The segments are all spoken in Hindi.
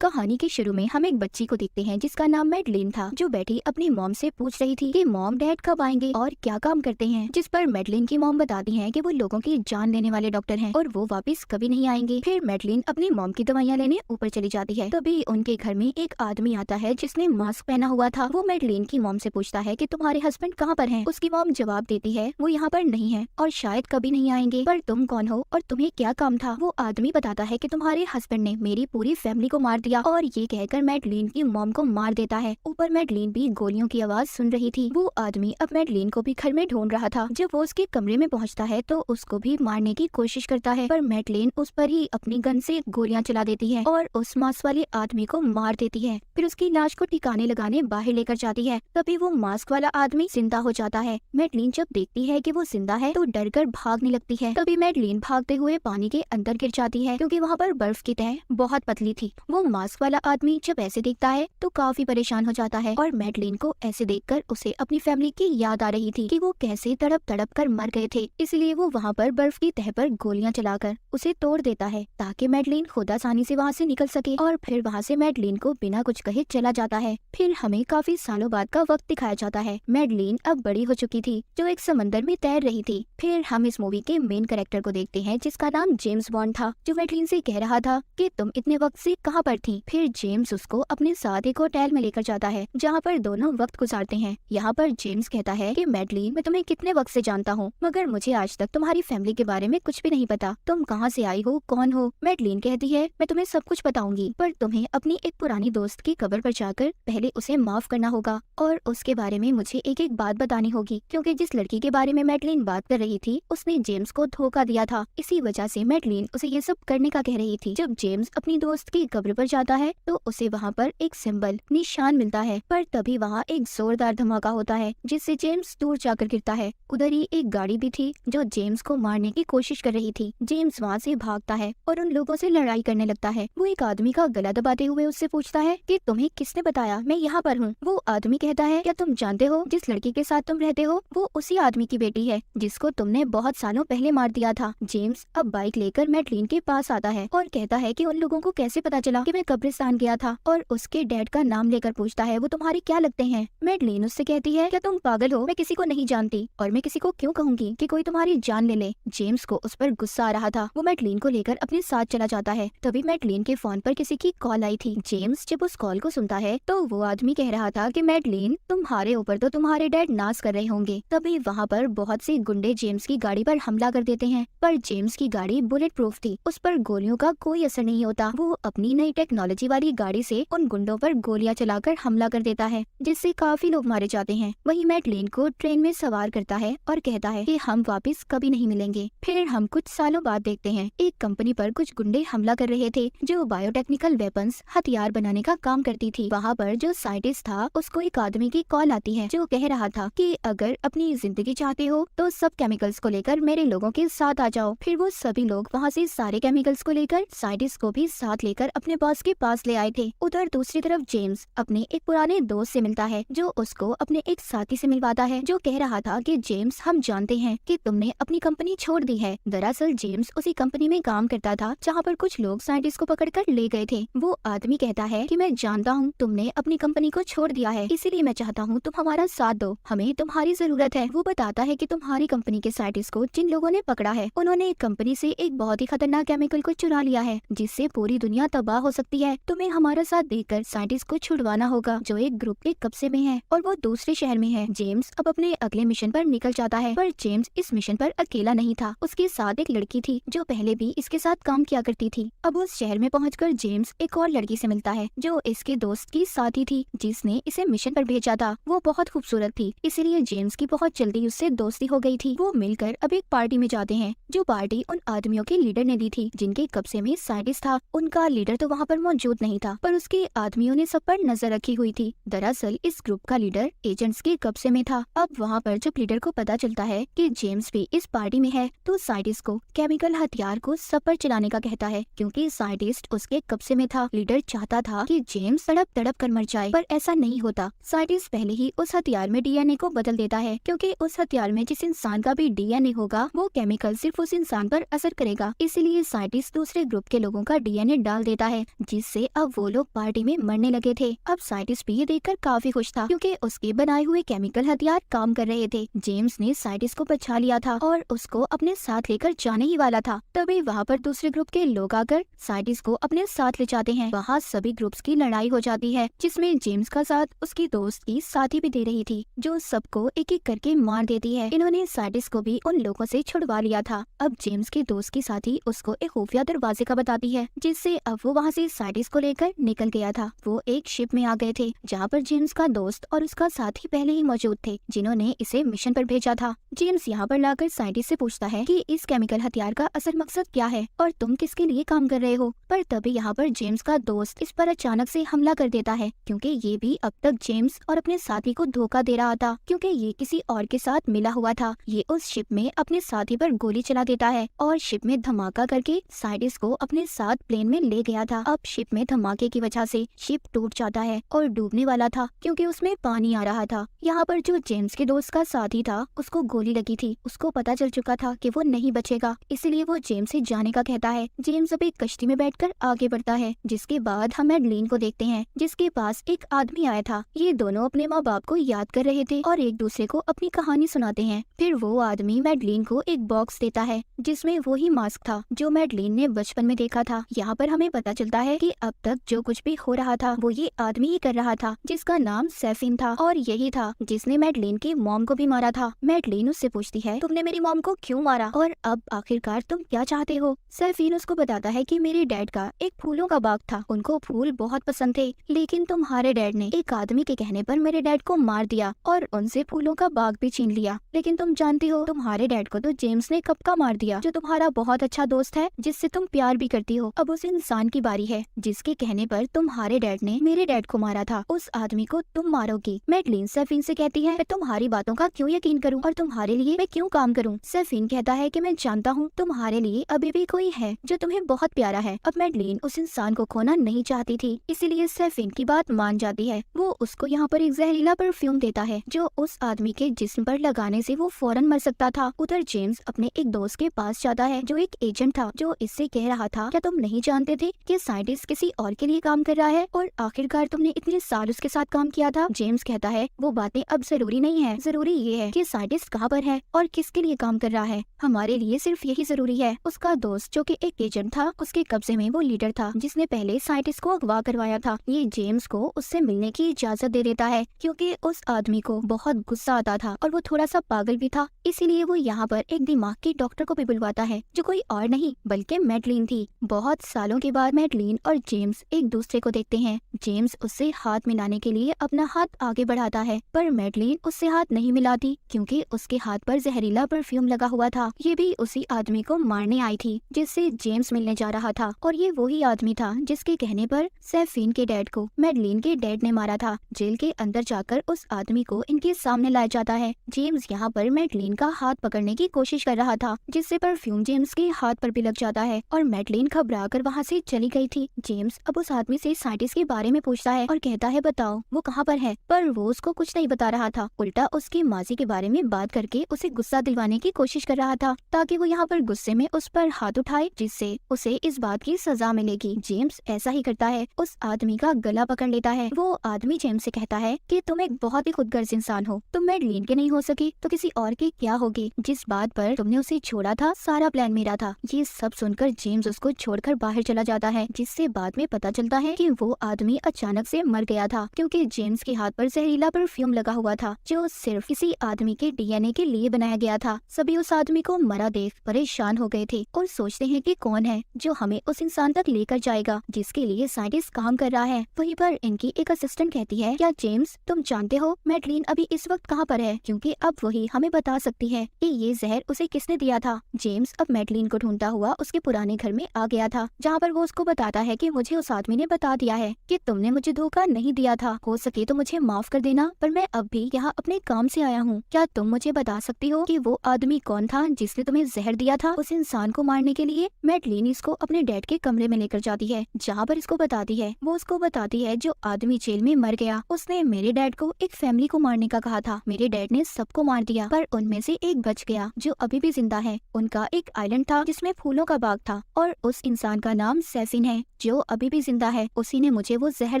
कहानी के शुरू में हम एक बच्ची को देखते हैं जिसका नाम मैडलिन था, जो बैठी अपनी मॉम से पूछ रही थी कि मॉम डैड कब आएंगे और क्या काम करते हैं। जिस पर मैडलिन की मॉम बताती है कि वो लोगों की जान लेने वाले डॉक्टर हैं और वो वापस कभी नहीं आएंगे। फिर मैडलिन अपनी मॉम की दवाइयाँ लेने ऊपर चली जाती है। तभी उनके घर में एक आदमी आता है जिसने मास्क पहना हुआ था। वो मैडलिन की मॉम से पूछता है कि तुम्हारे हस्बैंड कहाँ पर हैं? उसकी मॉम जवाब देती है वो यहाँ पर नहीं है और शायद कभी नहीं आएंगे, पर तुम कौन हो और तुम्हें क्या काम था? वो आदमी बताता है कि तुम्हारे हस्बैंड ने मेरी पूरी फैमिली को मार दिया और ये कहकर मैडलिन की मॉम को मार देता है। ऊपर मैडलिन भी गोलियों की आवाज सुन रही थी। वो आदमी अब मैडलिन को भी घर में ढूंढ रहा था। जब वो उसके कमरे में पहुंचता है तो उसको भी मारने की कोशिश करता है, पर मैडलिन उस पर ही अपनी गन से गोलियां चला देती है और उस मास्क वाले आदमी को मार देती है। फिर उसकी लाश को ठिकाने लगाने बाहर लेकर जाती है। तभी वो मास्क वाला आदमी जिंदा हो जाता है। मैडलिन जब देखती है कि वो जिंदा है तो डर कर भागने लगती है। तभी मैडलिन भागते हुए पानी के अंदर गिर जाती है क्योंकि वहाँ पर बर्फ की तह बहुत पतली थी। वो मास्क वाला आदमी जब ऐसे देखता है तो काफी परेशान हो जाता है और मैडलिन को ऐसे देखकर उसे अपनी फैमिली की याद आ रही थी कि वो कैसे तड़प तड़प कर मर गए थे। इसलिए वो वहाँ पर बर्फ की तह पर गोलियां चलाकर उसे तोड़ देता है ताकि मैडलिन खुद आसानी से वहाँ से निकल सके। और फिर वहाँ से मैडलिन को बिना कुछ कहे चला जाता है। फिर हमें काफी सालों बाद का वक्त दिखाया जाता है। मैडलिन अब बड़ी हो चुकी थी जो एक समंदर में तैर रही थी। फिर हम इस मूवी के मेन कैरेक्टर को देखते हैं जिसका नाम जेम्स बॉन्ड था, जो मैडलिन से कह रहा था कि तुम इतने वक्त से कहाँ पर थी। फिर जेम्स उसको अपने साथ एक होटल में लेकर जाता है जहाँ पर दोनों वक्त गुजारते हैं। यहाँ पर जेम्स कहता है कि मैडलिन, मैं तुम्हें कितने वक्त से जानता हूँ मगर मुझे आज तक तुम्हारी फैमिली के बारे में कुछ भी नहीं पता। तुम कहाँ से आई हो, कौन हो? मैडलिन कहती है मैं तुम्हें सब कुछ बताऊंगी, पर तुम्हें अपनी एक पुरानी दोस्त की कब्र पर जाकर पहले उसे माफ करना होगा और उसके बारे में मुझे एक एक बात बतानी होगी, क्योंकि जिस लड़की के बारे में मैडलिन बात कर रही थी उसने जेम्स को धोखा दिया था। इसी वजह से मैडलिन उसे ये सब करने का कह रही थी। जब जेम्स अपनी दोस्त की कब्र पर जाता है तो उसे वहाँ पर एक सिंबल निशान मिलता है, पर तभी वहाँ एक जोरदार धमाका होता है जिससे जेम्स दूर जाकर गिरता है। उधर ही एक गाड़ी भी थी जो जेम्स को मारने की कोशिश कर रही थी। जेम्स वहाँ से भागता है और उन लोगों से लड़ाई करने लगता है। वो एक आदमी का गला दबाते हुए उससे पूछता है कि तुम्हें किसने बताया मैं यहाँ पर हूँ? वो आदमी कहता है क्या तुम जानते हो जिस लड़की के साथ तुम रहते हो वो उसी आदमी की बेटी है जिसको तुमने बहुत सालों पहले मार दिया था। जेम्स अब बाइक लेकर मैडलिन के पास आता है और कहता है कि उन लोगों को कैसे पता चला कि मैं कब्रिस्तान गया था, और उसके डैड का नाम लेकर पूछता है वो तुम्हारे क्या लगते हैं? मैडलिन उससे कहती है क्या तुम पागल हो? मैं किसी को नहीं जानती और मैं किसी को क्यों कहूंगी कि कोई तुम्हारी जान ले ले। जेम्स को उस पर गुस्सा आ रहा था। वो मैडलिन को लेकर अपने साथ चला जाता है। तभी मैडलिन के फोन पर किसी की कॉल आई थी। जेम्स जब उस कॉल को सुनता है तो वो आदमी कह रहा था कि मैडलिन, तुम्हारे ऊपर तो तुम्हारे डैड नाज कर रहे होंगे। तभी वहाँ पर बहुत से गुंडे जेम्स की गाड़ी पर हमला कर देते हैं, पर जेम्स की गाड़ी बुलेट प्रूफ थी, उस पर गोलियों का कोई असर नहीं होता। वो अपनी नई टेक्नोलॉजी वाली गाड़ी से उन गुंडों पर गोलियां चलाकर हमला कर देता है जिससे काफी लोग मारे जाते हैं। वही मैडलिन को ट्रेन में सवार करता है और कहता है कि हम वापस कभी नहीं मिलेंगे। फिर हम कुछ सालों बाद देखते हैं एक कंपनी पर कुछ गुंडे हमला कर रहे थे जो बायोटेक्निकल वेपन्स हथियार बनाने का काम करती थी। वहाँ पर जो साइंटिस्ट था उसको एक आदमी की कॉल आती है जो कह रहा था कि अगर अपनी जिंदगी चाहते हो तो सब केमिकल्स को लेकर मेरे लोगों के साथ आ जाओ। फिर वो सभी लोग वहाँ से सारे केमिकल्स को लेकर साइंटिस्ट को भी साथ लेकर अपने बॉस के पास ले आए थे। उधर दूसरी तरफ जेम्स अपने एक पुराने दोस्त से मिलता है जो उसको अपने एक साथी से मिलवाता है जो कह रहा था कि जेम्स, हम जानते हैं कि तुमने अपनी कंपनी छोड़ दी है। दरअसल जेम्स उसी कंपनी में काम करता था जहाँ पर कुछ लोग साइंटिस्ट को पकड़कर ले गए थे। वो आदमी कहता है कि मैं जानता हूँ तुमने अपनी कंपनी को छोड़ दिया है, इसीलिए मैं चाहता हूँ तुम हमारा साथ दो, हमें तुम्हारी जरूरत है। वो बताता है कि तुम्हारी कंपनी के साइंटिस्ट को जिन लोगों ने पकड़ा है उन्होंने कंपनी से एक बहुत ही खतरनाक केमिकल को चुरा लिया है जिससे पूरी दुनिया तबाह हो सकती है। तुम्हें हमारा साथ देकर साइंटिस्ट को छुड़वाना होगा जो एक ग्रुप के कब्जे में है और वो दूसरे शहर में है। जेम्स अब अपने अगले मिशन पर निकल जाता है, पर जेम्स इस मिशन पर अकेला नहीं था, उसके साथ एक लड़की थी जो पहले भी इसके साथ काम किया करती थी। अब उस शहर में पहुंचकर जेम्स एक और लड़की से मिलता है जो इसके दोस्त की साथी थी जिसने इसे मिशन पर भेजा था। वो बहुत खूबसूरत थी, इसीलिए जेम्स की बहुत जल्दी उससे दोस्ती हो गई थी। वो मिलकर अब एक पार्टी में जाते हैं जो पार्टी उन आदमियों के लीडर ने दी थी जिनके कब्जे में साइंटिस्ट था। उनका लीडर तो वहाँ पर मौजूद नहीं था, पर उसके आदमियों ने सब पर नजर रखी हुई थी। दरअसल इस ग्रुप का लीडर एजेंट्स के कब्जे में था। अब वहाँ पर जब लीडर को पता चलता है कि जेम्स भी इस पार्टी में है तो साइंटिस्ट को केमिकल हथियार को सब पर चलाने का कहता है क्योंकि साइंटिस्ट उसके कब्जे में था। लीडर चाहता था कि जेम्स तड़प तड़प कर मर जाए, पर ऐसा नहीं होता। साइंटिस्ट पहले ही उस हथियार में डीएनए को बदल देता है क्योंकि उस हथियार में जिस इंसान का भी डीएनए होगा वो केमिकल सिर्फ उस इंसान पर असर करेगा। इसीलिए साइंटिस्ट दूसरे ग्रुप के लोगों का डीएनए डाल देता है जिससे अब वो लोग पार्टी में मरने लगे थे। अब साइंटिस्ट भी ये देखकर काफी खुश था क्योंकि उसके बनाए हुए केमिकल हथियार काम कर रहे थे। जेम्स ने साइंटिस्ट को बचा लिया था और उसको अपने साथ लेकर जाने ही वाला था। तभी वहाँ पर दूसरे ग्रुप के लोग आकर साइंटिस्ट को अपने साथ ले जाते हैं। वहाँ सभी ग्रुप्स की लड़ाई हो जाती है, जिसमें जेम्स का साथ उसकी दोस्त की साथी भी दे रही थी, जो सबको एक एक करके मार देती है। इन्होंने साइंटिस्ट को भी उन लोगों से छुड़वा लिया था। अब जेम्स के दोस्त की साथी उसको एक खुफिया दरवाजे का बताती है, जिससे अब वो वहाँ से साइंटिस्ट को लेकर निकल गया था। वो एक शिप में आ गए थे जहाँ पर जेम्स का दोस्त और उसका साथी पहले ही मौजूद थे, जिन्होंने इसे मिशन पर भेजा था। जेम्स यहाँ पर लाकर साइंटिस्ट से पूछता है कि इस केमिकल हथियार का असल मकसद क्या है और तुम किसके लिए काम कर रहे हो। पर तभी यहाँ पर जेम्स का दोस्त इस पर अचानक से हमला कर देता है, क्योंकि ये भी अब तक जेम्स और अपने साथी को धोखा दे रहा था, क्योंकि ये किसी और के साथ मिला हुआ था। ये उस शिप में अपने साथी पर गोली चला देता है और शिप में धमाका करके साइंटिस्ट को अपने साथ प्लेन में ले गया था। अब शिप में धमाके की वजह से शिप टूट जाता है और डूबने वाला था, क्योंकि उसमें पानी आ रहा था। यहाँ पर जो जेम्स के दोस्त का साथी था, उसको गोली लगी थी। उसको पता चल चुका था कि वो नहीं बचेगा, इसलिए वो जेम्स से जाने का कहता है। जेम्स अब एक कश्ती में बैठकर आगे बढ़ता है, जिसके बाद हम मैडलिन को देखते हैं, जिसके पास एक आदमी आया था। ये दोनों अपने माँ बाप को याद कर रहे थे और एक दूसरे को अपनी कहानी सुनाते हैं। फिर वो आदमी मैडलिन को एक बॉक्स देता है, जिसमें वही मास्क था जो मैडलिन ने बचपन में देखा था। यहाँ पर हमें पता चलता है कि अब तक जो कुछ भी हो रहा था वो ये आदमी ही कर रहा था, जिसका नाम सैफिन था, और यही था जिसने मैडलिन की मॉम को भी मारा था। मैडलिन उससे पूछती है, तुमने मेरी मॉम को क्यों मारा और अब आखिरकार तुम क्या चाहते हो। सैफिन उसको बताता है कि मेरे डैड का एक फूलों का बाग था, उनको फूल बहुत पसंद थे, लेकिन तुम्हारे डैड ने एक आदमी के कहने पर मेरे डैड को मार दिया और उनसे फूलों का बाग भी छीन लिया। लेकिन तुम जानती हो, तुम्हारे डैड को तो जेम्स ने कब का मार दिया, जो तुम्हारा बहुत अच्छा दोस्त है, जिससे तुम प्यार भी करती हो। अब उस इंसान की बारी है जिसके कहने पर तुम्हारे डैड ने मेरे डैड को मारा था। उस आदमी को तुम मारोगी। मैडलिन सैफिन से कहती है, मैं तुम्हारी बातों का क्यों यकीन करूं और तुम्हारे लिए मैं क्यों काम करूं। सैफिन कहता है कि मैं जानता हूं तुम्हारे लिए अभी भी कोई है जो तुम्हें बहुत प्यारा है। अब मैडलिन उस इंसान को खोना नहीं चाहती थी, इसीलिए सैफिन की बात मान जाती है। वो उसको यहाँ पर एक जहरीला परफ्यूम देता है, जो उस आदमी के जिस्म पर लगाने से वो फौरन मर सकता था। उधर जेम्स अपने एक दोस्त के पास जाता है, जो एक एजेंट था, जो इससे कह रहा था, क्या तुम नहीं जानते थे कि साइंटिस्ट किसी और के लिए काम कर रहा है और आखिरकार तुमने इतने साल उसके साथ काम किया था। जेम्स कहता है, वो बातें अब जरूरी नहीं है, जरूरी ये है कि साइंटिस्ट कहाँ पर है और किसके लिए काम कर रहा है। हमारे लिए सिर्फ यही जरूरी है। उसका दोस्त जो कि एक एजेंट था, उसके कब्जे में वो लीडर था जिसने पहले साइंटिस्ट को अगवा करवाया था। ये जेम्स को उससे मिलने की इजाजत दे देता है, क्योंकि उस आदमी को बहुत गुस्सा आता था और वो थोड़ा सा पागल भी था। इसीलिए वो यहाँ पर एक दिमाग के डॉक्टर को भी बुलवाता है, जो कोई और नहीं बल्कि मैडलिन थी। बहुत सालों के बाद मैडलिन और जेम्स एक दूसरे को देखते हैं। जेम्स उससे हाथ मिलाने के लिए अपना हाथ आगे बढ़ाता है, पर मैडलिन उससे हाथ नहीं मिलाती, क्योंकि उसके हाथ पर जहरीला परफ्यूम लगा हुआ था। ये भी उसी आदमी को मारने आई थी जिससे जेम्स मिलने जा रहा था, और ये वही आदमी था जिसके कहने पर सैफिन के डैड को मैडलिन के डैड ने मारा था। जेल के अंदर जाकर उस आदमी को इनके सामने लाया जाता है। जेम्स यहाँ पर मैडलिन का हाथ पकड़ने की कोशिश कर रहा था, जिससे परफ्यूम जेम्स के हाथ पर भी लग जाता है और मैडलिन घबरा कर वहाँ से चली गई थी। जेम्स अब उस आदमी से साइंटिस्ट के बारे में पूछता है और कहता है, बताओ वो कहाँ पर है, पर वो उसको कुछ नहीं बता रहा था, उल्टा उसके माजी के बारे में बात करके उसे गुस्सा दिलवाने की कोशिश कर रहा था, ताकि वो यहाँ पर गुस्से में उस पर हाथ उठाए, जिससे उसे इस बात की सजा मिलेगी। जेम्स ऐसा ही करता है, उस आदमी का गला पकड़ लेता है। वो आदमी जेम्स से कहता है कि तुम एक बहुत ही खुदगर्ज इंसान हो, तुम मैडलिन के नहीं हो सकी तो किसी और की क्या होगी। जिस बात पर तुमने उसे छोड़ा था, सारा प्लान मेरा था। ये सब सुनकर जेम्स उसको छोड़कर बाहर चला जाता है, जिससे बाद में पता चलता है कि वो आदमी अचानक से मर गया था, क्योंकि जेम्स के हाथ पर जहरीला परफ्यूम लगा हुआ था, जो सिर्फ किसी आदमी के डीएनए के लिए बनाया गया था। सभी उस आदमी को मरा देख परेशान हो गए थे और सोचते हैं कि कौन है जो हमें उस इंसान तक लेकर जाएगा जिसके लिए साइंटिस्ट काम कर रहा है। वहीं पर इनकी एक असिस्टेंट कहती है, क्या जेम्स तुम जानते हो मैडलिन अभी इस वक्त कहाँ पर है, क्योंकि अब वही हमें बता सकती है कि ये जहर उसे किसने दिया था। जेम्स अब मैडलिन को ढूंढता हुआ उसके पुराने घर में आ गया था, जहाँ पर वो उसको बताता है कि मुझे उस आदमी ने बता दिया है कि तुमने मुझे धोखा नहीं दिया था, हो सके तो मुझे माफ कर देना, पर मैं अब भी यहाँ अपने काम से आया हूँ। क्या तुम मुझे बता सकती हो कि वो आदमी कौन था जिसने तुम्हें जहर दिया था उस इंसान को मारने के लिए। मैडलिन इसको अपने डैड के कमरे में लेकर जाती है, जहाँ पर इसको बताती है, वो उसको बताती है जो आदमी जेल में मर गया, उसने मेरे डैड को एक फैमिली को मारने का कहा था। मेरे डैड ने सबको मार दिया, पर उनमें से एक बच गया जो अभी भी जिंदा है। उनका एक आइलैंड था जिसमें फूलों का बाग था और उस इंसान का नाम सैफिन है। जो अभी भी जिंदा है, उसी ने मुझे वो जहर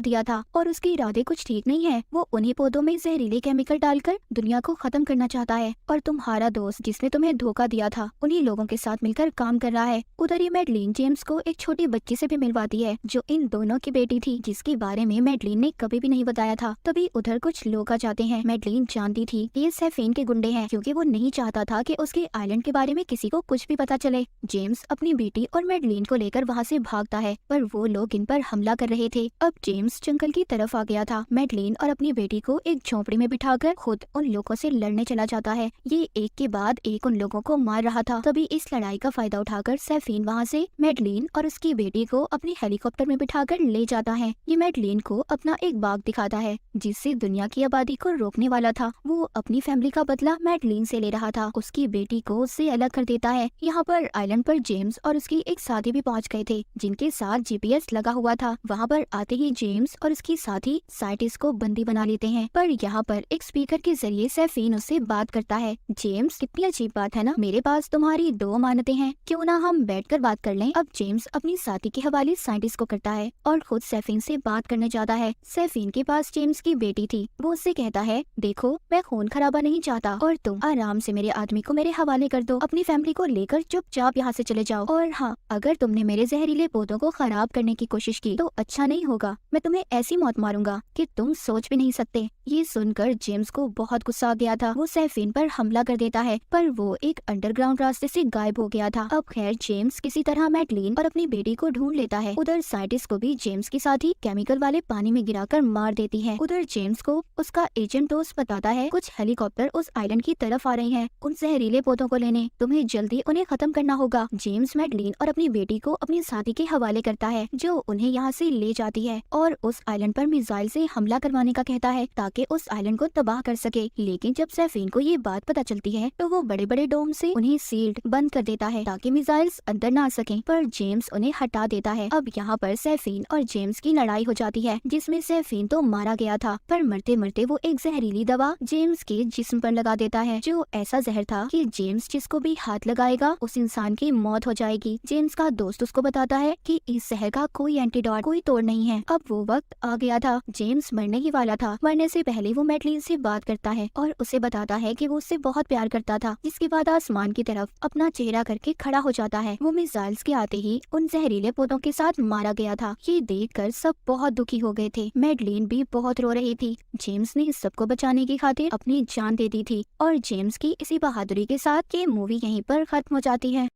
दिया था और उसके इरादे कुछ ठीक नहीं है। वो उन्हीं पौधों में जहरीले केमिकल डालकर दुनिया को खत्म करना चाहता है और तुम्हारा दोस्त जिसने तुम्हें धोखा दिया था उन्हीं लोगों के साथ मिलकर काम कर रहा है। उधर ही मैडलिन जेम्स को एक छोटी बच्ची से भी मिलवाती है जो इन दोनों की बेटी थी, जिसके बारे में मैडलिन ने कभी भी नहीं बताया था। तभी उधर कुछ लोग आ जाते हैं। मैडलिन जानती थी कि ये सैफीन के गुंडे हैं, क्योंकि वो नहीं चाहता था कि उसके आइलैंड के बारे में किसी को कुछ भी पता चले। जेम्स अपनी बेटी और मैडलिन को लेकर वहाँ से भागता है, पर वो लोग इन पर हमला कर रहे थे। अब जेम्स जंगल की तरफ आ गया था। मैडलिन और अपनी बेटी को एक झोपड़ी में बिठाकर खुद उन लोगों से लड़ने चला जाता है। ये एक के बाद एक उन लोगों को मार रहा था। तभी इस लड़ाई का फायदा उठाकर सैफीन वहाँ से मैडलिन और उसकी बेटी को अपनी हेलीकॉप्टर में बिठाकर ले जाता है। ये मैडलिन को अपना एक बाग दिखाता है जिससे दुनिया की आबादी को रोकने वाला था। वो अपनी फैमिली का बदला मैडलिन से ले रहा था। उसकी बेटी को उससे अलग कर देता है। यहाँ पर आइलैंड पर जेम्स और उसकी एक साथी भी पहुँच गए थे, जिनके साथ जीपीएस लगा हुआ था। वहाँ पर आते ही जेम्स और उसकी साथी साइंटिस्ट को बंदी बना लेते हैं, पर यहाँ पर एक स्पीकर के जरिए सैफीन उससे बात करता है। जेम्स, कितनी अजीब बात है ना, मेरे पास तुम्हारी 2 अमानतें हैं, क्यों ना हम बैठकर बात कर लें। अब जेम्स अपनी साथी के हवाले साइंटिस्ट को करता है और खुद सैफीन से बात करने जाता है। सैफीन के पास जेम्स की बेटी थी। वो उससे कहता है, देखो मैं खून खराबा नहीं चाहता और तुम आराम से मेरे आदमी को मेरे हवाले कर दो। अपनी फैमिली को लेकर चुपचाप यहाँ से चले जाओ। और हाँ, अगर तुमने मेरे जहरीले पौधों को खराब करने की कोशिश की तो अच्छा नहीं होगा। मैं तुम्हें ऐसी मौत मारूंगा कि तुम सोच भी नहीं सकते। ये सुनकर जेम्स को बहुत गुस्सा आ गया था। वो सैफीन पर हमला कर देता है, पर वो एक अंडरग्राउंड रास्ते से गायब हो गया था। अब खैर जेम्स किसी तरह मैडलिन और अपनी बेटी को ढूंढ लेता है। उधर साइंटिस्ट को भी जेम्स की साथी केमिकल वाले पानी में गिराकर मार देती है। उधर जेम्स को उसका एजेंट दोस्त बताता है कुछ हेलीकॉप्टर उस आइलैंड की तरफ आ रहे हैं उन जहरीले पौधों को लेने। तुम्हें जल्दी उन्हें खत्म करना होगा। जेम्स मैडलिन और अपनी बेटी को अपनी साथी के हवाले करता है, जो उन्हें यहाँ से ले जाती है और उस आइलैंड पर मिसाइल से हमला करवाने का कहता है ताकि उस आइलैंड को तबाह कर सके। लेकिन जब सैफीन को ये बात पता चलती है तो वो बड़े बड़े डोम से उन्हें सील्ड बंद कर देता है ताकि मिसाइल्स अंदर ना आ सकें, पर जेम्स उन्हें हटा देता है। अब यहाँ पर सैफीन और जेम्स की लड़ाई हो जाती है, जिसमें सैफीन तो मारा गया था, पर मरते मरते वो एक जहरीली दवा जेम्स के जिस्म पर लगा देता है, जो ऐसा जहर था कि जेम्स जिसको भी हाथ लगाएगा उस इंसान की मौत हो जाएगी। जेम्स का दोस्त उसको बताता है कि इस जहर का कोई एंटीडोट, कोई तोड़ नहीं है। अब वो वक्त आ गया था। जेम्स मरने ही वाला था। मरने से पहले वो मैडलिन से बात करता है और उसे बताता है कि वो उससे बहुत प्यार करता था। जिसके बाद आसमान की तरफ अपना चेहरा करके खड़ा हो जाता है। वो मिसाइल्स के आते ही उन जहरीले पौधों के साथ मारा गया था। ये देखकर सब बहुत दुखी हो गए थे। मैडलिन भी बहुत रो रही थी। जेम्स ने सबको बचाने की खातिर अपनी जान दे दी थी और जेम्स की इसी बहादुरी के साथ ये मूवी यहीं पर खत्म हो जाती है।